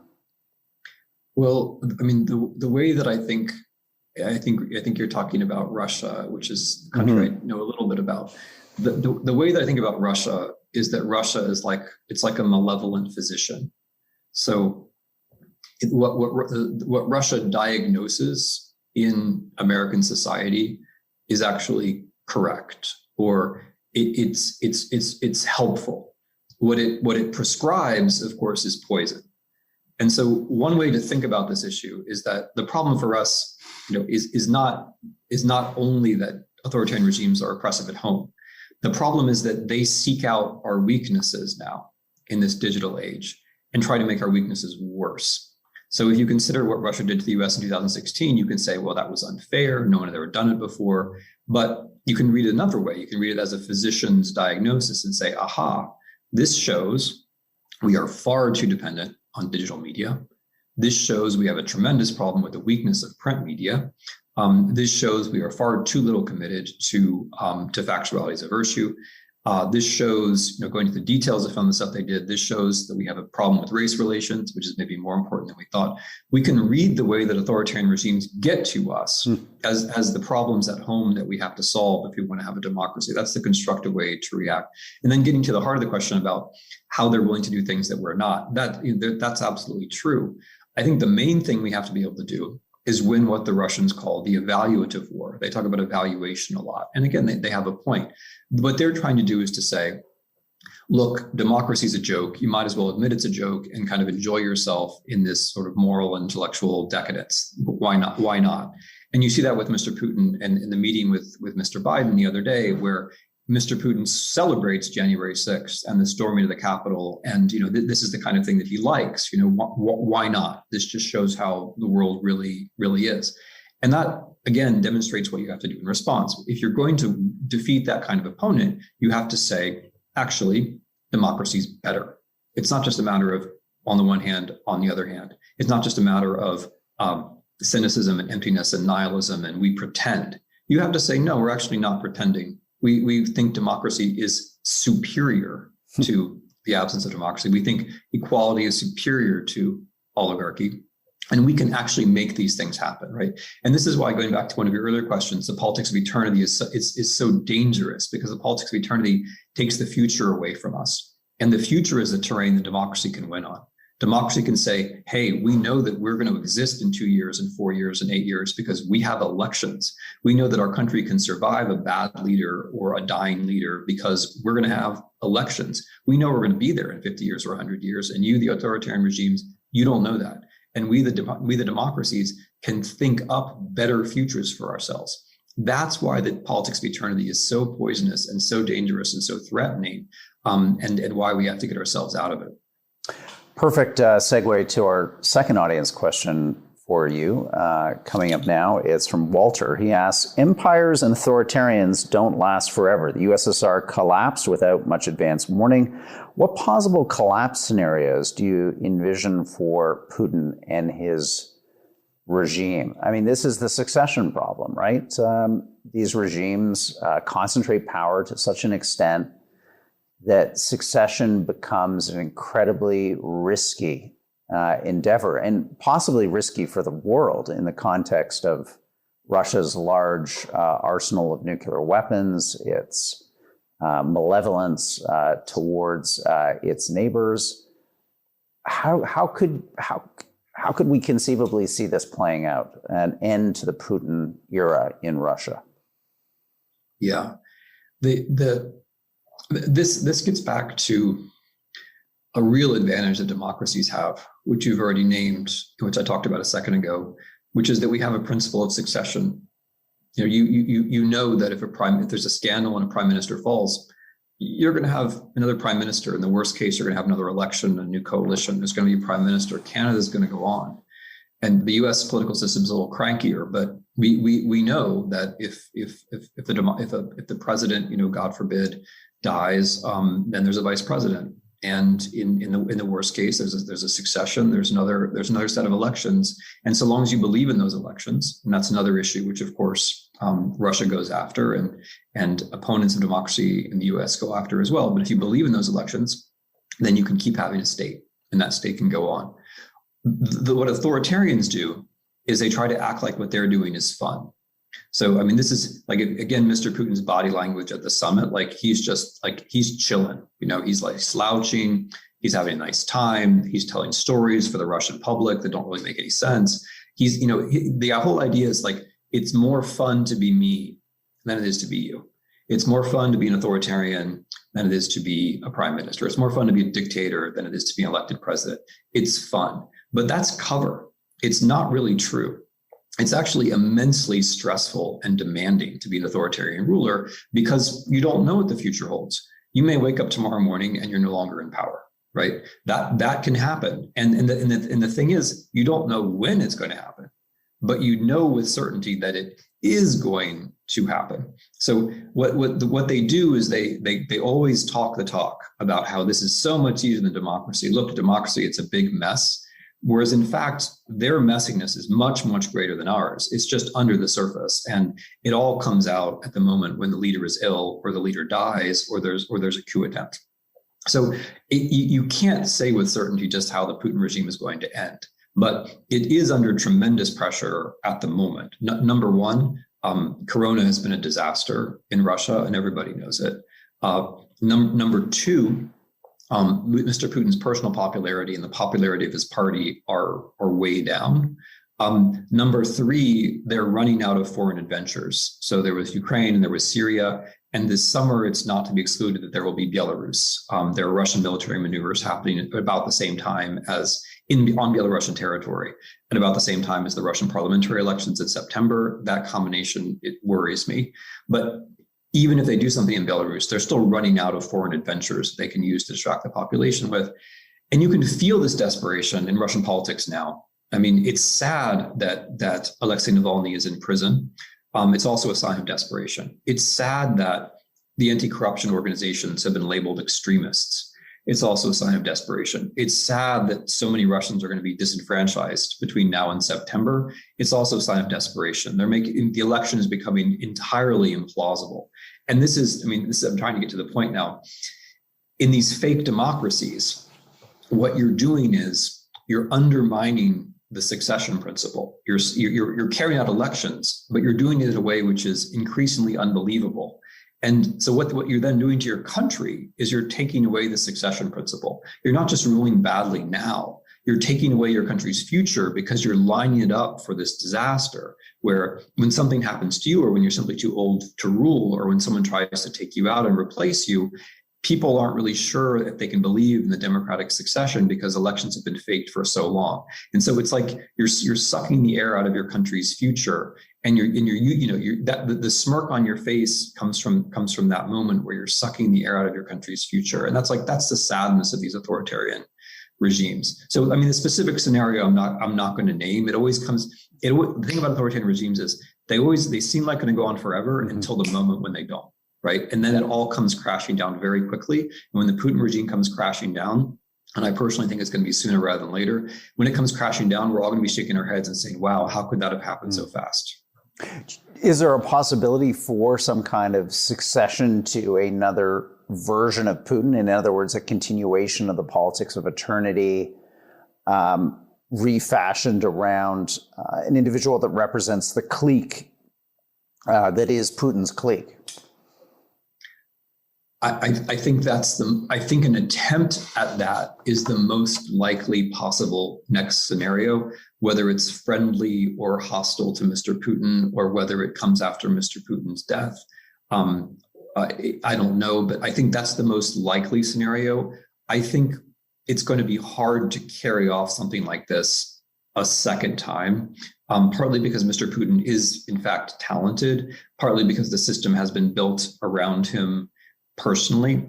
Well, I mean, the way that I think you're talking about Russia, which is a country I know a little bit about. The way that I think about Russia is that Russia is it's like a malevolent physician. So what Russia diagnoses in American society is actually correct, or it's helpful. What it prescribes, of course, is poison. And so one way to think about this issue is that the problem for us, is not only that authoritarian regimes are oppressive at home. The problem is that they seek out our weaknesses now in this digital age and try to make our weaknesses worse. So if you consider what Russia did to the US in 2016, you can say, well, that was unfair. No one had ever done it before. But you can read it another way. You can read it as a physician's diagnosis and say, aha, this shows we are far too dependent on digital media. This shows we have a tremendous problem with the weakness of print media. This shows we are far too little committed to factualities of virtue. This shows, going into the details of some of the stuff they did, this shows that we have a problem with race relations, which is maybe more important than we thought. We can read the way that authoritarian regimes get to us as the problems at home that we have to solve if we want to have a democracy. That's the constructive way to react. And then getting to the heart of the question about how they're willing to do things that we're not, that's absolutely true. I think the main thing we have to be able to do is win what the Russians call the evaluative war. They talk about evaluation a lot. And again, they have a point. What they're trying to do is to say, look, democracy is a joke. You might as well admit it's a joke and kind of enjoy yourself in this sort of moral and intellectual decadence. Why not? Why not? And you see that with Mr. Putin and in the meeting with Mr. Biden the other day, where Mr. Putin celebrates January 6th and the storming of the Capitol. And, this is the kind of thing that he likes. Why not? This just shows how the world really, really is. And that, again, demonstrates what you have to do in response. If you're going to defeat that kind of opponent, you have to say, actually, democracy is better. It's not just a matter of on the one hand, on the other hand. It's not just a matter of cynicism and emptiness and nihilism and we pretend. You have to say, no, we're actually not pretending. We think democracy is superior to the absence of democracy. We think equality is superior to oligarchy. And we can actually make these things happen, right? And this is why, going back to one of your earlier questions, the politics of eternity is so dangerous, because the politics of eternity takes the future away from us. And the future is the terrain that democracy can win on. Democracy can say, hey, we know that we're going to exist in 2 years and 4 years and 8 years because we have elections. We know that our country can survive a bad leader or a dying leader because we're going to have elections. We know we're going to be there in 50 years or 100 years. And you, the authoritarian regimes, you don't know that. And we, the democracies, can think up better futures for ourselves. That's why the politics of eternity is so poisonous and so dangerous and so threatening, and why we have to get ourselves out of it. Perfect segue to our second audience question for you coming up now. It's from Walter. He asks, empires and authoritarians don't last forever. The USSR collapsed without much advance warning. What possible collapse scenarios do you envision for Putin and his regime? I mean, this is the succession problem, right? These regimes concentrate power to such an extent that succession becomes an incredibly risky endeavor, and possibly risky for the world in the context of Russia's large arsenal of nuclear weapons, its malevolence towards its neighbors. How could we conceivably see this playing out, an end to the Putin era in Russia? Yeah, this gets back to a real advantage that democracies have, which you've already named, which I talked about a second ago, which is that we have a principle of succession. You know that if there's a scandal and a prime minister falls, you're going to have another prime minister. In the worst case, you're going to have another election, a new coalition. There's going to be a prime minister. Canada's going to go on, and the U.S. political system is a little crankier. But we know that if the president, God forbid, dies, then there's a vice president. And in the worst case, there's a succession. There's another set of elections. And so long as you believe in those elections, and that's another issue, which of course Russia goes after, and opponents of democracy in the U.S. go after as well. But if you believe in those elections, then you can keep having a state, and that state can go on. What authoritarians do is they try to act like what they're doing is fun. So, I mean, this is like, again, Mr. Putin's body language at the summit, like he's chilling, he's like slouching, he's having a nice time, he's telling stories for the Russian public that don't really make any sense. The whole idea is like, it's more fun to be me than it is to be you. It's more fun to be an authoritarian than it is to be a prime minister. It's more fun to be a dictator than it is to be an elected president. It's fun, but that's cover. It's not really true. It's actually immensely stressful and demanding to be an authoritarian ruler because you don't know what the future holds. You may wake up tomorrow morning and you're no longer in power, right? That can happen. And the thing is, you don't know when it's going to happen, but you know with certainty that it is going to happen. So what they do is they always talk the talk about how this is so much easier than democracy. Look, democracy, it's a big mess. Whereas in fact, their messiness is much, much greater than ours. It's just under the surface. And it all comes out at the moment when the leader is ill or the leader dies or there's a coup attempt. So you can't say with certainty just how the Putin regime is going to end, but it is under tremendous pressure at the moment. Number one, Corona has been a disaster in Russia and everybody knows it. Number two, Mr. Putin's personal popularity and the popularity of his party are way down. Number three, they're running out of foreign adventures. So there was Ukraine and there was Syria. And this summer, it's not to be excluded that there will be Belarus. There are Russian military maneuvers happening at about the same time as on Belarusian territory, and about the same time as the Russian parliamentary elections in September. That combination, it worries me. But even if they do something in Belarus, they're still running out of foreign adventures they can use to distract the population with. And you can feel this desperation in Russian politics now. I mean, it's sad that Alexei Navalny is in prison. It's also a sign of desperation. It's sad that the anti-corruption organizations have been labeled extremists. It's also a sign of desperation. It's sad that so many Russians are going to be disenfranchised between now and September. It's also a sign of desperation. The election is becoming entirely implausible. And I'm trying to get to the point now. In these fake democracies, what you're doing is you're undermining the succession principle. You're carrying out elections, but you're doing it in a way which is increasingly unbelievable. And so what you're then doing to your country is you're taking away the succession principle. You're not just ruling badly now, you're taking away your country's future because you're lining it up for this disaster where when something happens to you or when you're simply too old to rule or when someone tries to take you out and replace you, people aren't really sure if they can believe in the democratic succession because elections have been faked for so long. And so it's like you're sucking the air out of your country's future, and the smirk on your face comes from that moment where you're sucking the air out of your country's future. And that's the sadness of these authoritarian regimes. So, I mean, the specific scenario I'm not going to name. The thing about authoritarian regimes is they seem like going to go on forever until the moment when they don't, right? And then it all comes crashing down very quickly. And when the Putin regime comes crashing down, and I personally think it's going to be sooner rather than later, when it comes crashing down, we're all going to be shaking our heads and saying, wow, how could that have happened so fast? Is there a possibility for some kind of succession to another version of Putin? In other words, a continuation of the politics of eternity, refashioned around an individual that represents the clique that is Putin's clique? I think an attempt at that is the most likely possible next scenario, whether it's friendly or hostile to Mr. Putin, or whether it comes after Mr. Putin's death. I don't know, but I think that's the most likely scenario. I think it's going to be hard to carry off something like this a second time, partly because Mr. Putin is in fact talented, partly because the system has been built around him personally,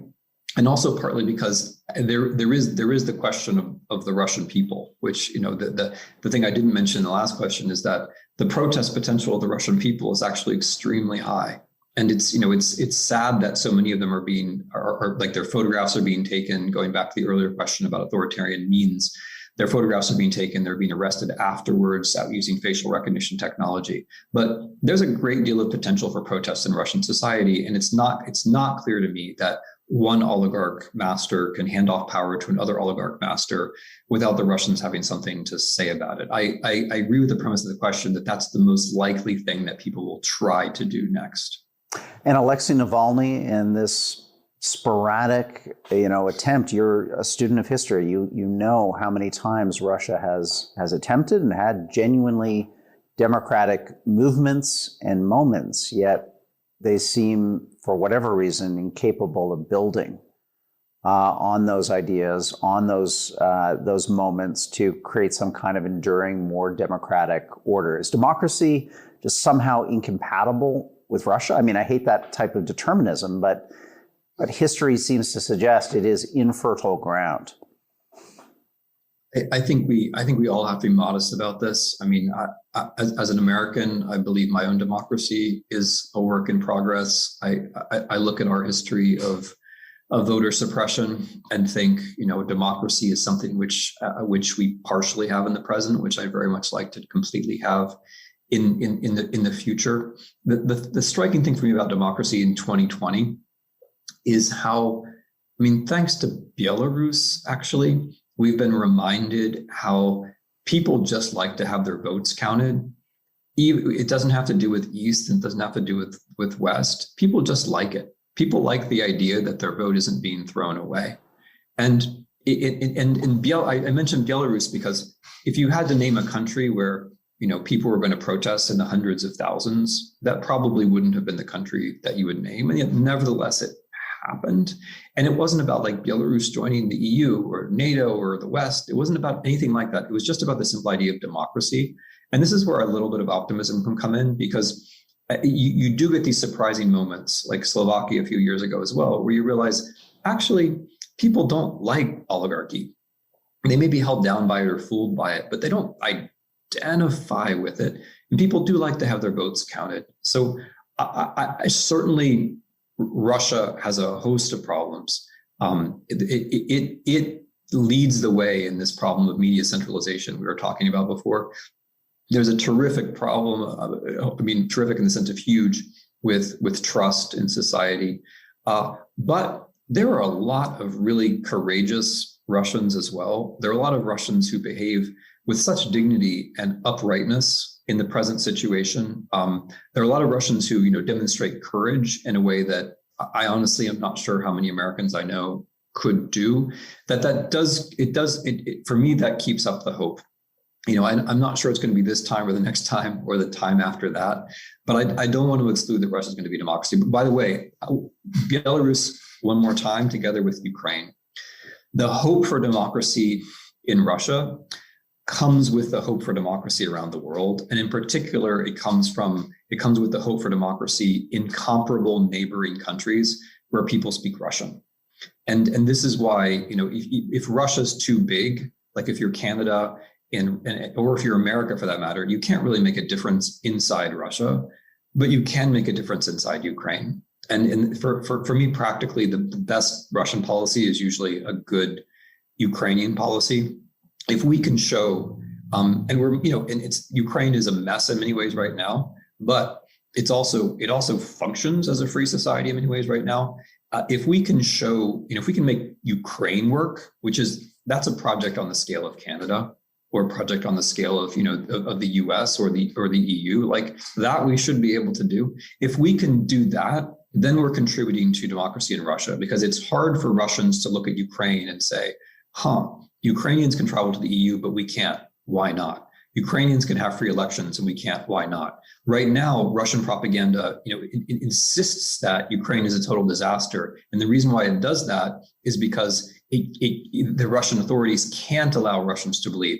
and also partly because there is the question of the Russian people, which, the thing I didn't mention in the last question is that the protest potential of the Russian people is actually extremely high. And it's sad that so many of them are like their photographs are being taken, going back to the earlier question about authoritarian means. Their photographs are being taken, they're being arrested afterwards out using facial recognition technology. But there's a great deal of potential for protests in Russian society. And it's not clear to me that one oligarch master can hand off power to another oligarch master without the Russians having something to say about it. I agree with the premise of the question that that's the most likely thing that people will try to do next. And Alexei Navalny and this sporadic, attempt. You're a student of history. You know how many times Russia has attempted and had genuinely democratic movements and moments, yet they seem, for whatever reason, incapable of building on those ideas, on those moments to create some kind of enduring, more democratic order. Is democracy just somehow incompatible with Russia? I mean, I hate that type of determinism, but history seems to suggest it is infertile ground. I think we all have to be modest about this. I mean, as an American, I believe my own democracy is a work in progress. I look at our history of voter suppression and think, democracy is something which we partially have in the present, which I very much like to completely have in the future. The striking thing for me about democracy in 2020 is how, thanks to Belarus, actually, we've been reminded how people just like to have their votes counted. It doesn't have to do with East, and it doesn't have to do with West. People just like it. People like the idea that their vote isn't being thrown away. And I mentioned Belarus because if you had to name a country where people were going to protest in the hundreds of thousands, that probably wouldn't have been the country that you would name. And yet, nevertheless, it happened. And it wasn't about like Belarus joining the EU or NATO or the West. It wasn't about anything like that. It was just about the simple idea of democracy. And this is where a little bit of optimism can come in, because you do get these surprising moments like Slovakia a few years ago as well, where you realize actually people don't like oligarchy. They may be held down by it or fooled by it, but they don't identify with it. And people do like to have their votes counted. So I certainly, Russia has a host of problems. It leads the way in this problem of media centralization we were talking about before. There's a terrific problem, terrific in the sense of huge, with trust in society. But there are a lot of really courageous Russians as well. There are a lot of Russians who behave with such dignity and uprightness in the present situation. There are a lot of Russians who, demonstrate courage in a way that I honestly am not sure how many Americans I know could do. For me, that keeps up the hope. I'm not sure it's going to be this time or the next time or the time after that, but I don't want to exclude that Russia is going to be democracy. But by the way, Belarus, one more time, together with Ukraine, the hope for democracy in Russia comes with the hope for democracy around the world. And in particular, it comes with the hope for democracy in comparable neighboring countries where people speak Russian. And this is why, if Russia's too big, like if you're Canada or if you're America for that matter, you can't really make a difference inside Russia, but you can make a difference inside Ukraine. And for me, practically, the best Russian policy is usually a good Ukrainian policy. If we can show, and Ukraine is a mess in many ways right now, but it also functions as a free society in many ways right now. If we can show, if we can make Ukraine work, that's a project on the scale of Canada, or a project on the scale of, of the US or the EU, like that we should be able to do. If we can do that, then we're contributing to democracy in Russia, because it's hard for Russians to look at Ukraine and say, Ukrainians can travel to the EU, but we can't. Why not? Ukrainians can have free elections and we can't. Why not? Right now, Russian propaganda, insists that Ukraine is a total disaster. And the reason why it does that is because the Russian authorities can't allow Russians to believe,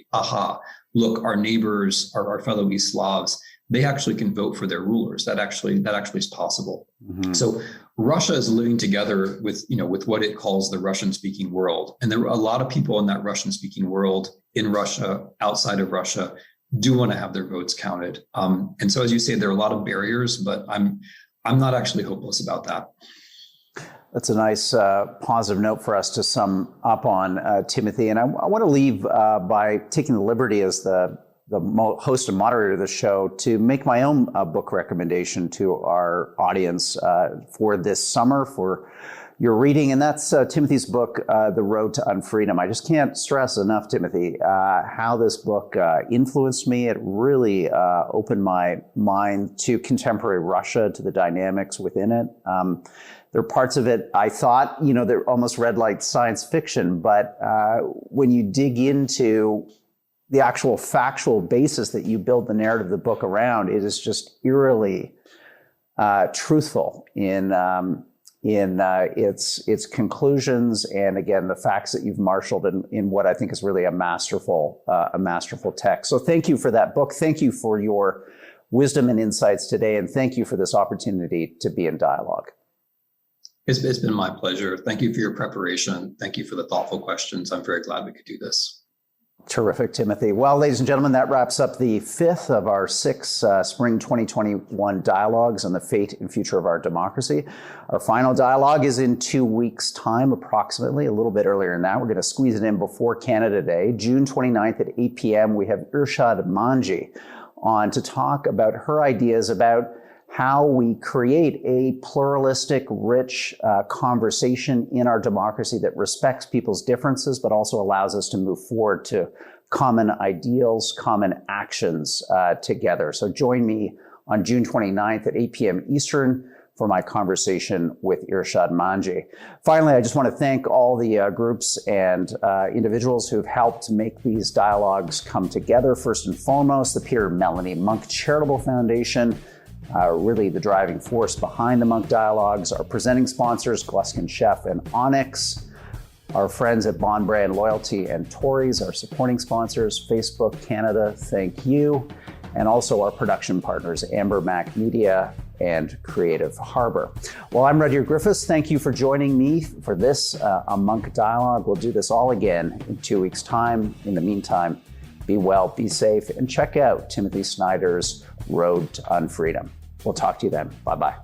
look, our neighbors, our fellow East Slavs, they actually can vote for their rulers. That actually is possible. Mm-hmm. So Russia is living together with what it calls the Russian-speaking world. And there are a lot of people in that Russian-speaking world, in Russia, outside of Russia, do want to have their votes counted. And so, as you say, there are a lot of barriers, but I'm not actually hopeless about that. That's a nice positive note for us to sum up on, Timothy. And I want to leave by taking the liberty as the host and moderator of the show to make my own book recommendation to our audience for this summer for your reading. And that's Timothy's book, The Road to Unfreedom. I just can't stress enough, Timothy, how this book influenced me. It really opened my mind to contemporary Russia, to the dynamics within it. There are parts of it I thought, they're almost read like science fiction, but when you dig into the actual factual basis that you build the narrative of the book around, it is just eerily truthful in its conclusions, and again the facts that you've marshaled in what I think is really a masterful text. So thank you for that book. Thank you for your wisdom and insights today, and thank you for this opportunity to be in dialogue. It's been my pleasure. Thank you for your preparation. Thank you for the thoughtful questions. I'm very glad we could do this. Terrific, Timothy. Well, ladies and gentlemen, that wraps up the fifth of our six spring 2021 dialogues on the fate and future of our democracy. Our final dialogue is in 2 weeks' time, approximately, a little bit earlier than that. We're going to squeeze it in before Canada Day. June 29th at 8 p.m., we have Irshad Manji on to talk about her ideas about how we create a pluralistic, rich conversation in our democracy that respects people's differences, but also allows us to move forward to common ideals, common actions together. So join me on June 29th at 8 p.m. Eastern for my conversation with Irshad Manji. Finally, I just want to thank all the groups and individuals who've helped make these dialogues come together. First and foremost, the Peter Melanie Monk Charitable Foundation, really the driving force behind the Monk Dialogues. Our presenting sponsors, Gluskin Chef and Onyx. Our friends at Bond Brand Loyalty and Tories, our supporting sponsors, Facebook Canada, thank you. And also our production partners, Amber Mac Media and Creative Harbor. Well, I'm Rudyard Griffiths. Thank you for joining me for this, a Monk Dialogue. We'll do this all again in 2 weeks' time. In the meantime, be well, be safe, and check out Timothy Snyder's Road to Unfreedom. We'll talk to you then. Bye-bye.